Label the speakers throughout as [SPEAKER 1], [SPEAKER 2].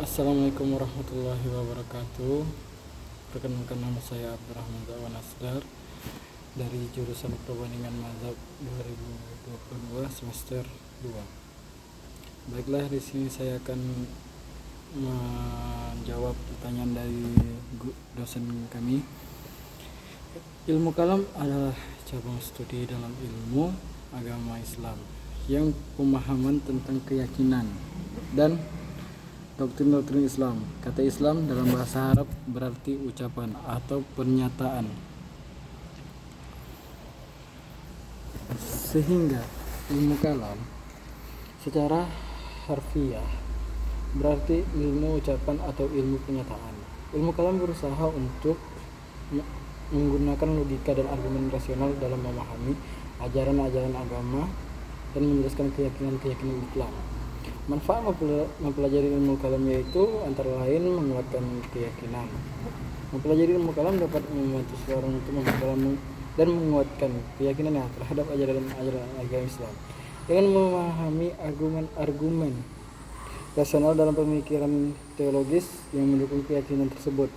[SPEAKER 1] Assalamualaikum warahmatullahi wabarakatuh. Perkenalkan, nama saya Abdurrahman Zawan Asdar dari jurusan Perbandingan Mazhab 2022 semester 2. Baiklah, di sini saya akan menjawab pertanyaan dari dosen kami. Ilmu kalam adalah cabang studi dalam ilmu agama Islam yang pemahaman tentang keyakinan dan doktrin-doktrin Islam. Kata Islam dalam bahasa Arab berarti ucapan atau pernyataan. Sehingga ilmu kalam secara harfiah berarti ilmu ucapan atau ilmu pernyataan. Ilmu kalam berusaha untuk menggunakan logika dan argumen rasional dalam memahami ajaran-ajaran agama dan menjelaskan keyakinan-keyakinan Islam. Manfaat mempelajari ilmu kalam yaitu antara lain menguatkan keyakinan. Mempelajari ilmu kalam dapat membantu seseorang untuk memahami dan menguatkan keyakinannya terhadap ajaran-ajaran agama Islam. Dengan memahami argumen-argumen rasional dalam pemikiran teologis yang mendukung keyakinan tersebut,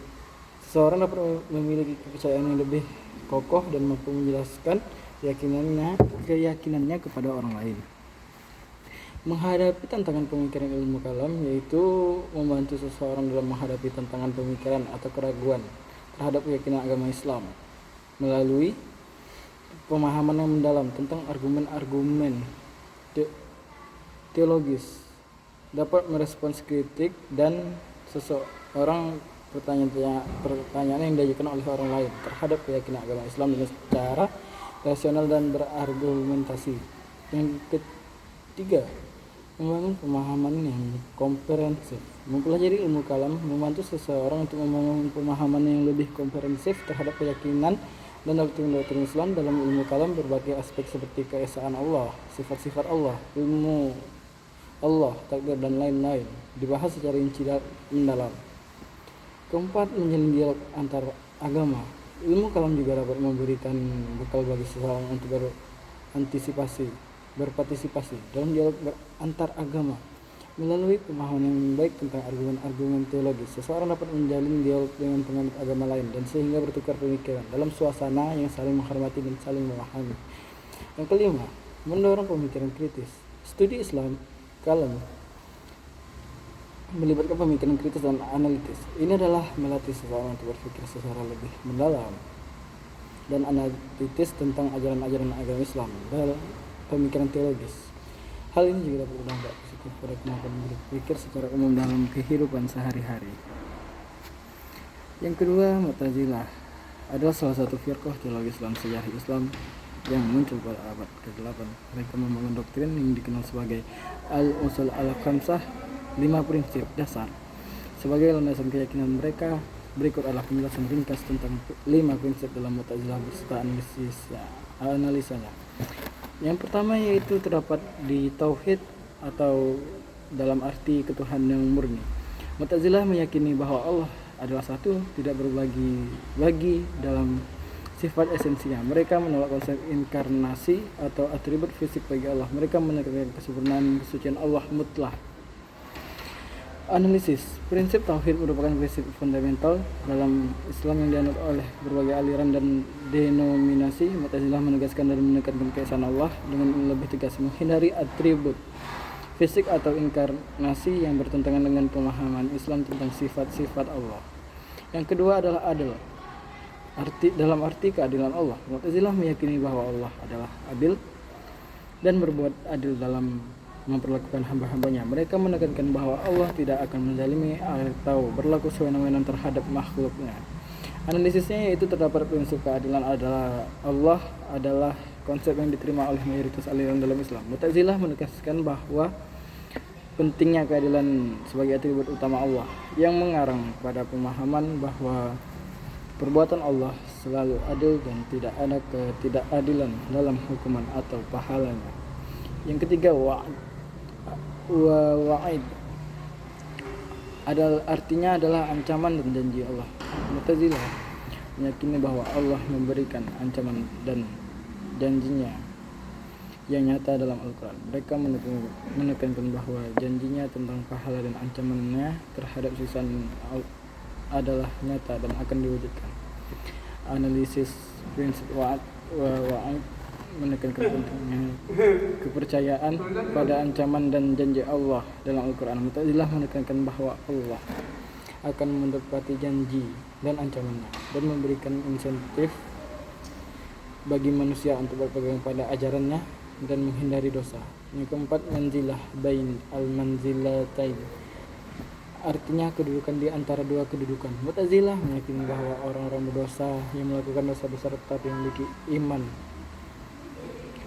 [SPEAKER 1] seseorang dapat memiliki kepercayaan yang lebih kokoh dan mampu menjelaskan keyakinannya kepada orang lain. Menghadapi tantangan pemikiran ilmu kalam yaitu membantu seseorang dalam menghadapi tantangan pemikiran atau keraguan terhadap keyakinan agama Islam melalui pemahaman yang mendalam tentang argumen-argumen teologis, dapat merespons kritik dan seseorang pertanyaan yang diajukan oleh orang lain terhadap keyakinan agama Islam dengan secara rasional dan berargumentasi. Yang ketiga, membangun pemahaman yang komprehensif. Mempelajari ilmu kalam membantu seseorang untuk membangun pemahaman yang lebih komprehensif terhadap keyakinan dan doktrin-doktrin Islam. Dalam ilmu kalam berbagai aspek seperti keesaan Allah, sifat-sifat Allah, ilmu Allah, takdir dan lain-lain dibahas secara rinci dan mendalam. Keempat, menjalin dialog antar agama. Ilmu kalam juga dapat memberikan bekal bagi seseorang untuk berpartisipasi dalam dialog antar agama. Melalui pemahaman yang baik tentang argumen-argumen teologis, seseorang dapat menjalin dialog dengan penganut agama lain dan sehingga bertukar pemikiran dalam suasana yang saling menghormati dan saling memahami. Yang kelima, mendorong pemikiran kritis. Studi Islam kalam melibatkan pemikiran kritis dan analitis. Ini adalah melatih seseorang untuk berpikir secara lebih mendalam dan analitis tentang ajaran-ajaran agama Islam dalam pemikiran teologis. Hal ini juga dapat berdampak positif pada kemampuan berpikir secara umum dalam kehidupan sehari-hari. Yang kedua, Mu'tazilah adalah salah satu firqah teologi Islam sejarah Islam yang muncul pada abad ke-8. Mereka membangun doktrin yang dikenal sebagai Al-Usul Al-Khamsah, 5 prinsip dasar. Sebagai landasan keyakinan mereka, berikut adalah penjelasan ringkas tentang 5 prinsip dalam Mu'tazilah beserta analisanya. Yang pertama yaitu terdapat di tauhid atau dalam arti ketuhanan yang murni. Mu'tazilah meyakini bahwa Allah adalah satu, tidak berbagi dalam sifat esensinya. Mereka menolak konsep inkarnasi atau atribut fisik bagi Allah. Mereka menekankan kesempurnaan kesucian Allah mutlak. Analisis. Prinsip tauhid merupakan prinsip fundamental dalam Islam yang dianut oleh berbagai aliran dan denominasi. Mu'tazilah menegaskan dan menekankan keesaan Allah dengan lebih tegas, menghindari atribut fisik atau inkarnasi yang bertentangan dengan pemahaman Islam tentang sifat-sifat Allah. Yang kedua adalah adil. Dalam arti keadilan Allah. Mu'tazilah meyakini bahwa Allah adalah adil dan berbuat adil dalam memperlakukan hamba-hambanya. Mereka menekankan bahwa Allah tidak akan menzalimi atau berlaku sewenang-wenang terhadap makhluknya. Analisisnya yaitu terdapat prinsip keadilan Allah adalah konsep yang diterima oleh mayoritas aliran dalam Islam. Mu'tazilah menegaskan bahwa pentingnya keadilan sebagai atribut utama Allah yang mengarang pada pemahaman bahwa perbuatan Allah selalu adil dan tidak ada ketidakadilan dalam hukuman atau pahalanya. Yang ketiga, wa'id artinya adalah ancaman dan janji Allah. Mu'tazilah meyakini bahwa Allah memberikan ancaman dan janjinya yang nyata dalam Al-Quran. Mereka menekankan bahwa janjinya tentang pahala dan ancamannya terhadap siksaan adalah nyata dan akan diwujudkan. Analisis prinsip wa'ad menekankan pentingnya kepercayaan pada ancaman dan janji Allah dalam Al-Quran. Mu'tazilah menekankan bahwa Allah akan menepati janji dan ancamannya dan memberikan insentif bagi manusia untuk berpegang pada ajarannya dan menghindari dosa. Yang keempat, manzilah bain al-manzilatain, artinya kedudukan di antara dua kedudukan. Mu'tazilah meyakini bahwa orang-orang berdosa yang melakukan dosa besar tetapi memiliki iman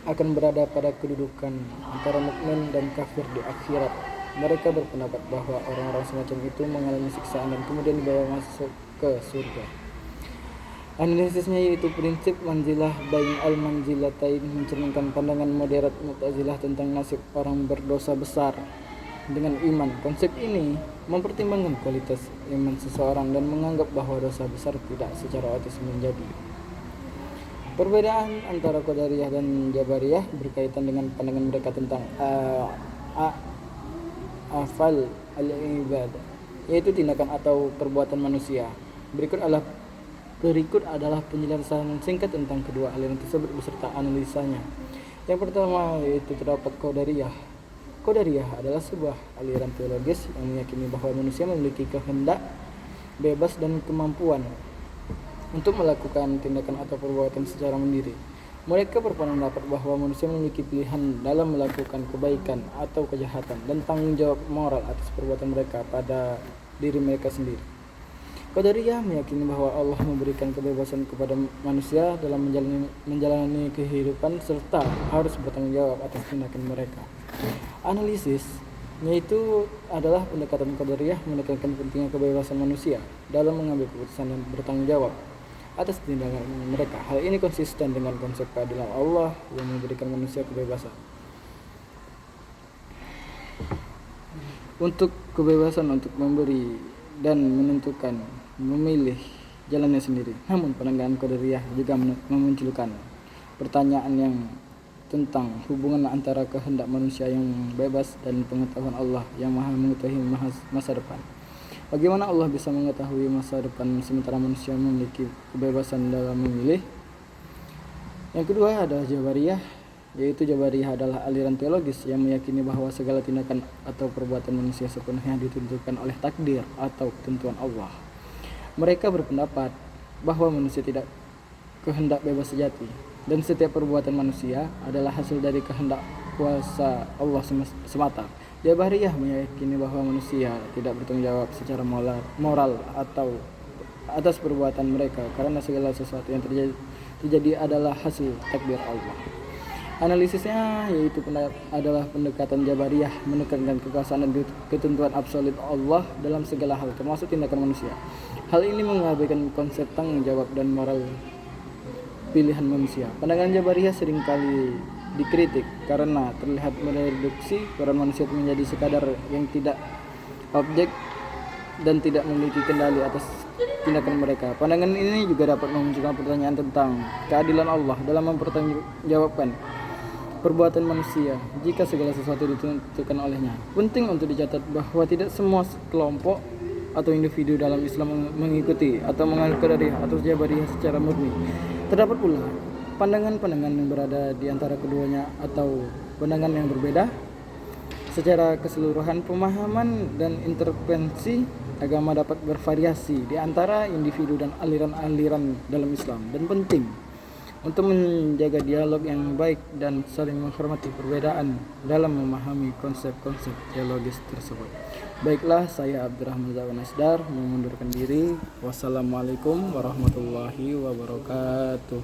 [SPEAKER 1] akan berada pada kedudukan antara mukmin dan kafir di akhirat. Mereka berpendapat bahwa orang-orang semacam itu mengalami siksaan dan kemudian dibawa masuk ke surga. Analisisnya yaitu prinsip manzilah bain al-manzilatain mencerminkan pandangan moderat Mu'tazilah tentang nasib orang berdosa besar dengan iman. Konsep ini mempertimbangkan kualitas iman seseorang dan menganggap bahwa dosa besar tidak secara otomatis menjadi. Perbedaan antara Qadariyah dan Jabariyah berkaitan dengan pandangan mereka tentang afal al-ibad, yaitu tindakan atau perbuatan manusia. Berikut adalah penjelasan singkat tentang kedua aliran tersebut beserta analisanya. Yang pertama yaitu terdapat Qadariyah. Qadariyah adalah sebuah aliran teologis yang meyakini bahwa manusia memiliki kehendak, bebas dan kemampuan untuk melakukan tindakan atau perbuatan secara mandiri. Mereka berpendapat bahwa manusia memiliki pilihan dalam melakukan kebaikan atau kejahatan dan tanggung jawab moral atas perbuatan mereka pada diri mereka sendiri. Qadariyah meyakini bahwa Allah memberikan kebebasan kepada manusia dalam menjalani kehidupan serta harus bertanggung jawab atas tindakan mereka. Analisis yaitu adalah pendekatan Qadariyah menekankan pentingnya kebebasan manusia dalam mengambil keputusan dan bertanggung jawab atas tindakan mereka. Hal ini konsisten dengan konsep keadilan Allah yang memberikan manusia kebebasan untuk memberi dan menentukan memilih jalannya sendiri. Namun pandangan Qadariyah juga memunculkan pertanyaan yang tentang hubungan antara kehendak manusia yang bebas dan pengetahuan Allah yang Maha mengetahui masa depan. Bagaimana Allah bisa mengetahui masa depan sementara manusia memiliki kebebasan dalam memilih? Yang kedua adalah Jabariyah, yaitu Jabariyah adalah aliran teologis yang meyakini bahwa segala tindakan atau perbuatan manusia sepenuhnya ditentukan oleh takdir atau ketentuan Allah. Mereka berpendapat bahwa manusia tidak kehendak bebas sejati dan setiap perbuatan manusia adalah hasil dari kehendak kuasa Allah semata. Jabariyah meyakini bahwa manusia tidak bertanggung jawab secara moral atau atas perbuatan mereka karena segala sesuatu yang terjadi adalah hasil takdir Allah. Analisisnya yaitu adalah pendekatan Jabariyah menekankan kekuasaan dan ketentuan absolut Allah dalam segala hal termasuk tindakan manusia. Hal ini mengabaikan konsep tanggung jawab dan moral pilihan manusia. Pandangan Jabariyah seringkali dikritik karena terlihat mereduksi peran manusia menjadi sekadar yang tidak objek dan tidak memiliki kendali atas tindakan mereka. Pandangan ini juga dapat memunculkan pertanyaan tentang keadilan Allah dalam mempertanggungjawabkan perbuatan manusia jika segala sesuatu ditentukan olehnya. Penting untuk dicatat bahwa tidak semua kelompok atau individu dalam Islam mengikuti atau menganut Qadariyah atau Jabariyah secara murni. Terdapat pula pandangan-pandangan yang berada di antara keduanya atau pandangan yang berbeda. Secara keseluruhan, pemahaman dan intervensi agama dapat bervariasi di antara individu dan aliran-aliran dalam Islam dan penting untuk menjaga dialog yang baik dan saling menghormati perbedaan dalam memahami konsep-konsep teologis tersebut. Baiklah, saya Abdurrahman Zawan Asdar mengundurkan diri. Wassalamualaikum warahmatullahi wabarakatuh.